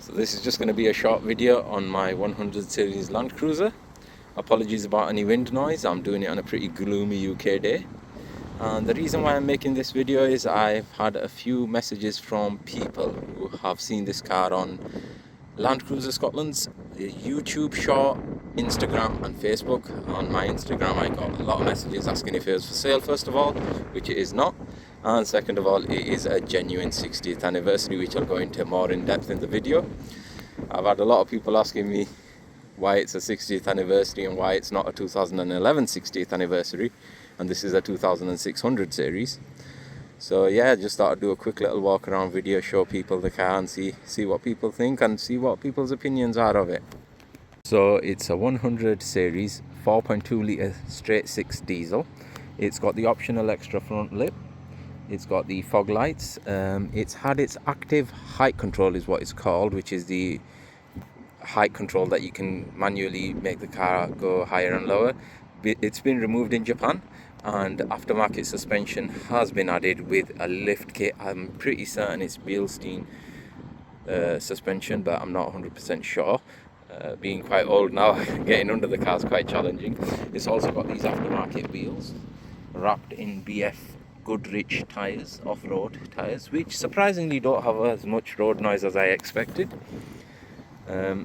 So this is just going to be a short video on my 100 series Land Cruiser. Apologies about any wind noise, I'm doing it on a pretty gloomy UK day. And the reason why I'm making this video is I've had a few messages from people who have seen this car on Land Cruiser Scotland's YouTube short, Instagram and Facebook. On my Instagram I got a lot of messages asking if it was for sale, first of all, which it is not. And second of all, it is a genuine 60th anniversary, which I'll go into more in depth in the video. I've had a lot of people asking me why it's a 60th anniversary and why it's not a 2011 60th anniversary, and this is a 2600 series. So yeah, I just thought I'd do a quick little walk around video, show people the car and see what people think and see what people's opinions are of it. So it's a 100 series 4.2 litre straight 6 diesel. It's got the optional extra front lip. It's got the fog lights. It's had its active height control is what it's called, which is the height control that you can manually make the car go higher and lower. It's been removed in Japan, and aftermarket suspension has been added with a lift kit. I'm pretty certain it's Bilstein suspension, but I'm not 100% sure. Being quite old now, getting under the car is quite challenging. It's also got these aftermarket wheels wrapped in BF Goodrich tyres, off-road tyres, which surprisingly don't have as much road noise as I expected.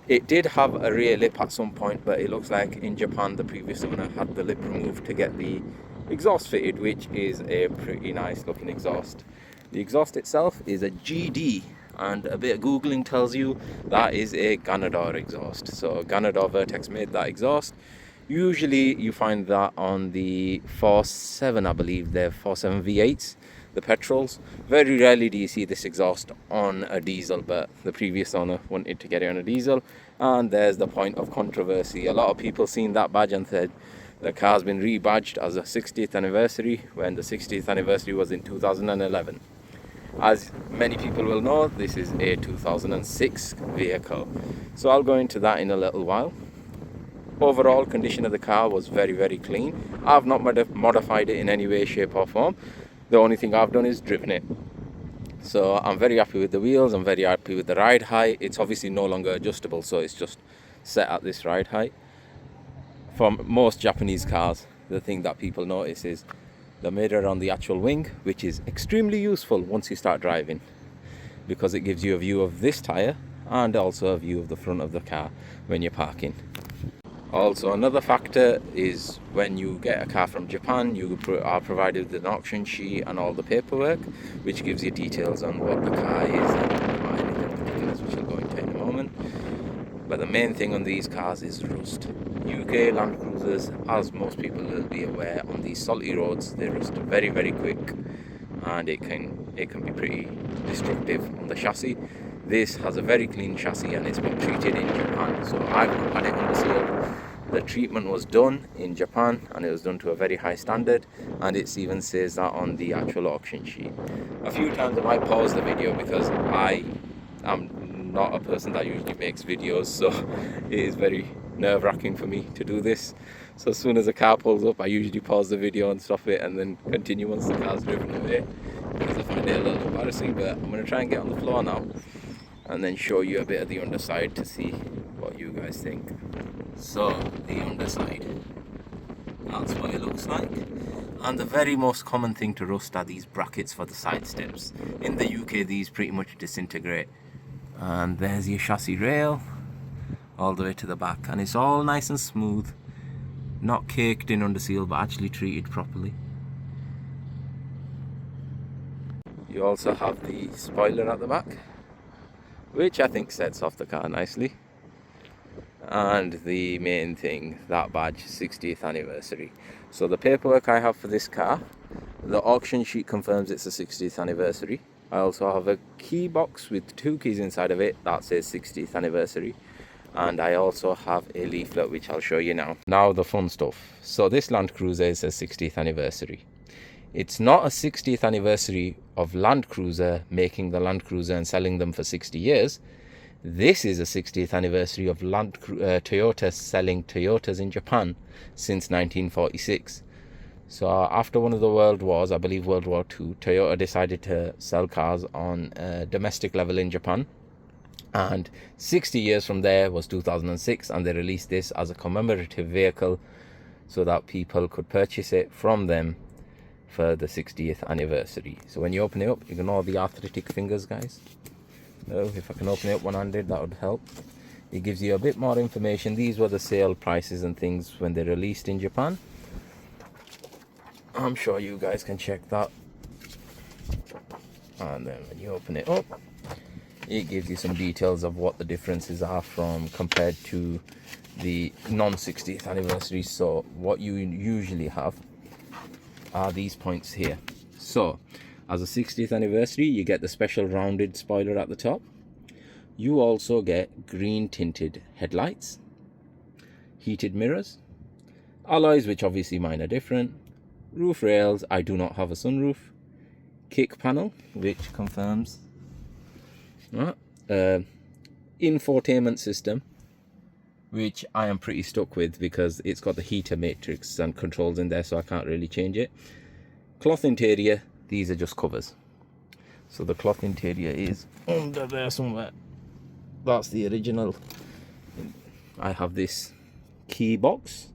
It did have a rear lip at some point, but it looks like in Japan the previous owner had the lip removed to get the exhaust fitted, which is a pretty nice looking exhaust. The exhaust itself is a GD, and a bit of googling tells you that is a Ganador exhaust. So Ganador Vertex made that exhaust. Usually you find that on the 4.7, I believe, they're 4.7 V8s, the petrols. Very rarely do you see this exhaust on a diesel, but the previous owner wanted to get it on a diesel, and there's the point of controversy. A lot of people seen that badge and said the car's been rebadged as a 60th anniversary when the 60th anniversary was in 2011. As many people will know, this is a 2006 vehicle, so I'll go into that in a little while. Overall condition of the car was very clean. I've not modified it in any way, shape or form. The only thing I've done is driven it. So I'm very happy with the wheels, I'm very happy with the ride height. It's obviously no longer adjustable, so it's just set at this ride height. For most Japanese cars, the thing that people notice is the mirror on the actual wing, which is extremely useful once you start driving, because it gives you a view of this tyre and also a view of the front of the car when you're parking. Also, another factor is when you get a car from Japan, you are provided with an auction sheet and all the paperwork, which gives you details on what the car is and anything particulars, which I'll go into in a moment. But the main thing on these cars is rust. UK Land Cruisers, as most people will be aware, on these salty roads, they rust very quick, and it can be pretty destructive on the chassis. This has a very clean chassis and it's been treated in Japan, so I've not had it under seal. The treatment was done in Japan and it was done to a very high standard, and it even says that on the actual auction sheet. A few times I might pause the video because I am not a person that usually makes videos, so it is very nerve-wracking for me to do this. So as soon as a car pulls up, I usually pause the video and stop it and then continue once the car's driven away, because I find it a little embarrassing. But I'm going to try and get on the floor now and then show you a bit of the underside to see what you guys think. So the underside, that's what it looks like. And the very most common thing to rust are these brackets for the side steps. In the UK these pretty much disintegrate. And there's your chassis rail all the way to the back, and it's all nice and smooth, not caked in under seal but actually treated properly. You also have the spoiler at the back, which I think sets off the car nicely. And the main thing, that badge, 60th anniversary. So the paperwork I have for this car, the auction sheet confirms it's a 60th anniversary. I also have a key box with 2 keys inside of it that says 60th anniversary. And I also have a leaflet which I'll show you now. Now the fun stuff. So this Land Cruiser is a 60th anniversary. It's not a 60th anniversary of Land Cruiser making the Land Cruiser and selling them for 60 years. This is a 60th anniversary of Toyota selling Toyotas in Japan since 1946. So after one of the world wars, I believe World War II, Toyota decided to sell cars on a domestic level in Japan. And 60 years from there was 2006, and they released this as a commemorative vehicle so that people could purchase it from them for the 60th anniversary. So when you open it up, ignore the arthritic fingers, guys. Oh, if I can open it up one-handed, that would help. It gives you a bit more information. These were the sale prices and things when they released in Japan. I'm sure you guys can check that. And then when you open it up, it gives you some details of what the differences are from compared to the non-60th anniversary. So what you usually have are these points here. So as a 60th anniversary, you get the special rounded spoiler at the top. You also get green tinted headlights, heated mirrors, alloys, which obviously mine are different, roof rails. I do not have a sunroof, kick panel, which confirms, infotainment system, which I am pretty stuck with because it's got the heater matrix and controls in there, so I can't really change it. Cloth interior, these are just covers. So the cloth interior is under there somewhere. That's the original. I have this key box.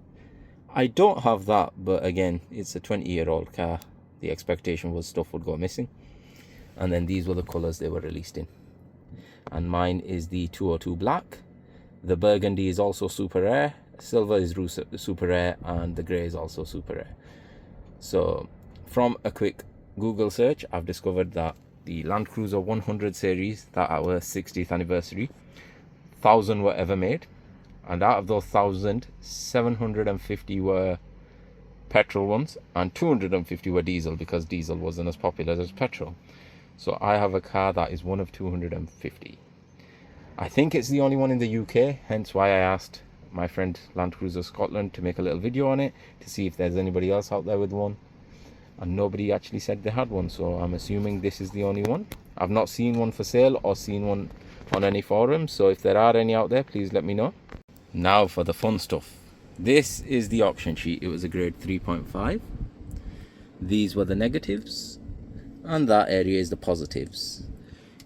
I don't have that, but again, it's a 20-year-old car. The expectation was stuff would go missing. And then these were the colors they were released in. And mine is the 202 black. The burgundy is also super rare. Silver is super rare, and the gray is also super rare. So from a quick Google search, I've discovered that the Land Cruiser 100 series, that our 60th anniversary, 1,000 were ever made. And out of those 1,000, 750 were petrol ones and 250 were diesel, because diesel wasn't as popular as petrol. So I have a car that is one of 250. I think it's the only one in the UK, hence why I asked my friend Land Cruiser Scotland to make a little video on it to see if there's anybody else out there with one, and nobody actually said they had one, so I'm assuming this is the only one. I've not seen one for sale or seen one on any forums, so if there are any out there, please let me know. Now for the fun stuff. This is the auction sheet. It was a grade 3.5. These were the negatives, and that area is the positives.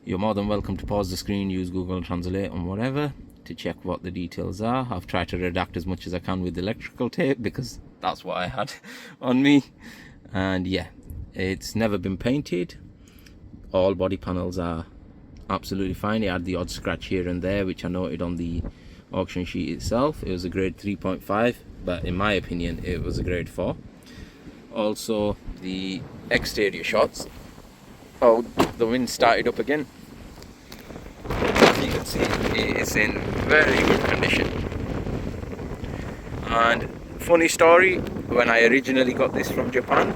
You're more than welcome to pause the screen, use Google Translate and whatever to check what the details are. I've tried to redact as much as I can with electrical tape because that's what I had on me. And yeah, it's never been painted. All body panels are absolutely fine. It had the odd scratch here and there, which I noted on the auction sheet itself. It was a grade 3.5, but in my opinion it was a grade 4. Also, the exterior shots. Oh, the wind started up again. As you can see, it is in very good condition. And funny story, when I originally got this from Japan,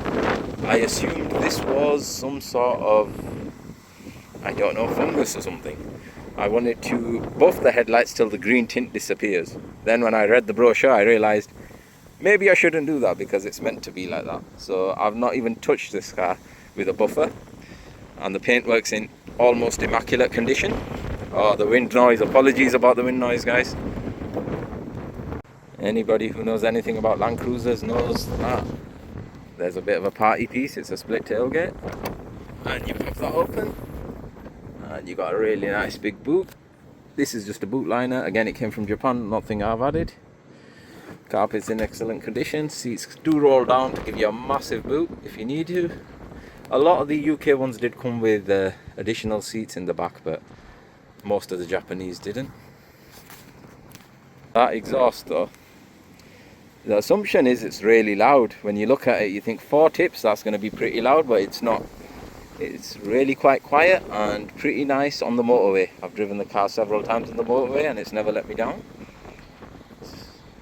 I assumed this was some sort of, I don't know, fungus or something. I wanted to buff the headlights till the green tint disappears. Then when I read the brochure, I realized maybe I shouldn't do that because it's meant to be like that. So I've not even touched this car with a buffer, and the paintwork's in almost immaculate condition. Oh, the wind noise, apologies about the wind noise, guys. Anybody who knows anything about Land Cruisers knows that there's a bit of a party piece. It's a split tailgate, and you pop that open and you got a really nice big boot. This is just a boot liner. Again, it came from Japan, nothing I've added. Carpet's in excellent condition. Seats do roll down to give you a massive boot if you need to. A lot of the UK ones did come with additional seats in the back, but most of the Japanese didn't. That exhaust though, the assumption is it's really loud. When you look at it, you think 4 tips, that's going to be pretty loud, but it's not. It's really quite quiet and pretty nice on the motorway. I've driven the car several times on the motorway and it's never let me down.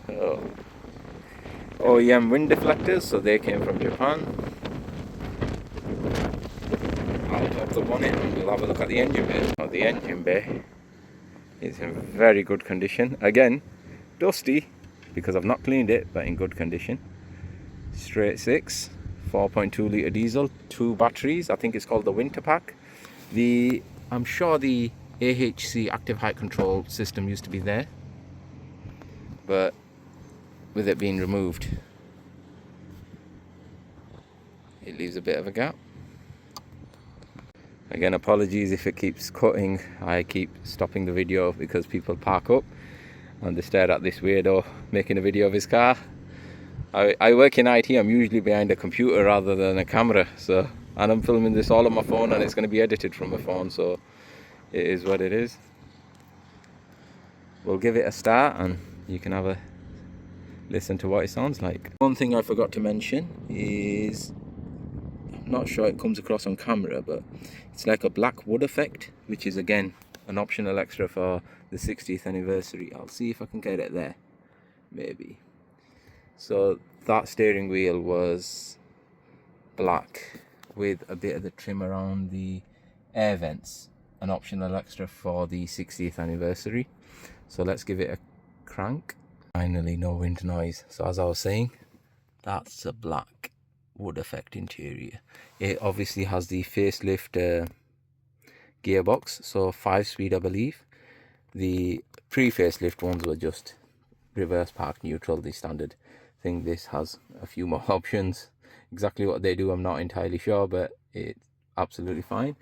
So, OEM wind deflectors, so they came from Japan. I'll pop the bonnet and we'll have a look at the engine bay. Oh, the engine bay is in very good condition. Again, dusty because I've not cleaned it, but in good condition. Straight 6, 4.2 litre diesel, 2 batteries. I think it's called the winter pack. I'm sure the AHC active height control system used to be there, but with it being removed, it leaves a bit of a gap. Again, apologies if it keeps cutting. I keep stopping the video because people park up and they stare at this weirdo making a video of his car. I work in IT. I'm usually behind a computer rather than a camera, so, and I'm filming this all on my phone, and it's going to be edited from my phone, so it is what it is. We'll give it a start and you can have a listen to what it sounds like. One thing I forgot to mention is, I'm not sure it comes across on camera, but it's like a black wood effect, which is again an optional extra for the 60th anniversary. I'll see if I can get it there, maybe. So that steering wheel was black with a bit of the trim around the air vents, an optional extra for the 60th anniversary. So let's give it a crank. Finally, no wind noise. So as I was saying, that's a black wood effect interior. It obviously has the facelift gearbox, so 5-speed I believe. The pre-facelift ones were just reverse park neutral, the standard thing. This has a few more options. Exactly what they do I'm not entirely sure, but it's absolutely fine.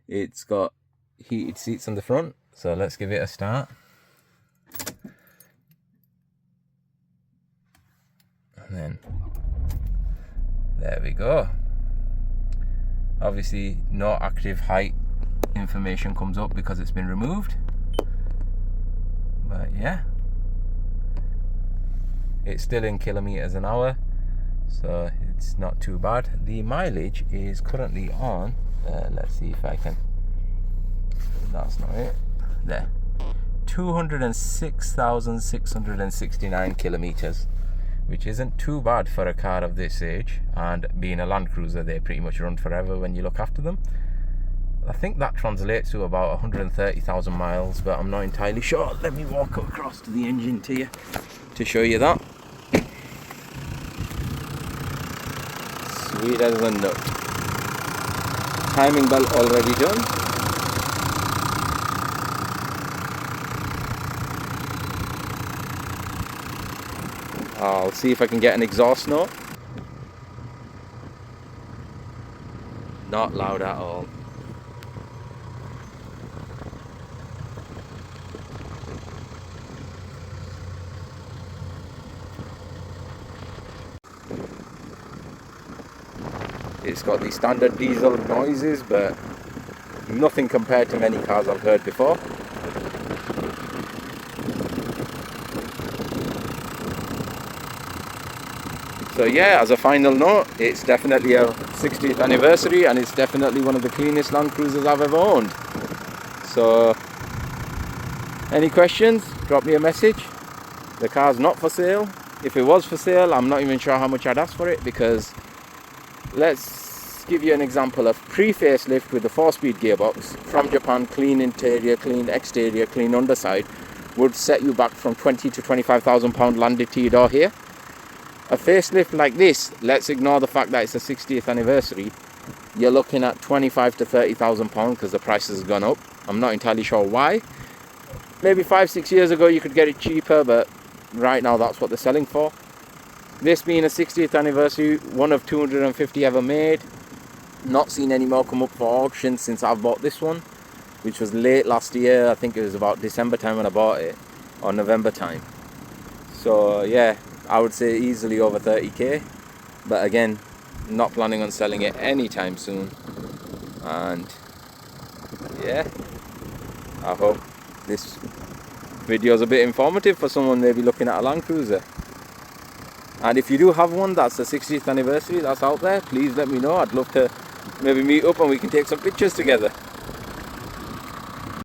It's got heated seats on the front, so let's give it a start. And then there we go. Obviously no active height information comes up because it's been removed, but yeah, it's still in kilometers an hour, so it's not too bad. The mileage is currently on, let's see if I can, that's not it, there, 206,669 kilometers, which isn't too bad for a car of this age, and being a Land Cruiser, they pretty much run forever when you look after them. I think that translates to about 130,000 miles, but I'm not entirely sure. Let me walk across to the engine to you to show you that. Sweet as a nut. Timing belt already done. I'll see if I can get an exhaust note. Not loud at all. It's got the standard diesel noises, but nothing compared to many cars I've heard before. So yeah, as a final note, it's definitely a 60th anniversary, and it's definitely one of the cleanest Land Cruisers I've ever owned. So any questions, drop me a message. The car's not for sale. If it was for sale, I'm not even sure how much I'd ask for it, because let's give you an example of pre-facelift with the 4-speed gearbox from Japan, clean interior, clean exterior, clean underside, would set you back from 20 to 25,000 pound landed to your door here. A facelift like this, let's ignore the fact that it's a 60th anniversary, you're looking at 25 to 30,000 pounds because the price has gone up. I'm not entirely sure why. Maybe 5-6 years ago you could get it cheaper, but right now that's what they're selling for. This being a 60th anniversary, one of 250 ever made. Not seen any more come up for auction since I've bought this one, which was late last year. I think it was about December time when I bought it, or November time. So yeah, I would say easily over 30k, but again, not planning on selling it anytime soon. And yeah, I hope this video is a bit informative for someone maybe looking at a Land Cruiser. And if you do have one that's the 60th anniversary that's out there, please let me know. I'd love to maybe meet up and we can take some pictures together.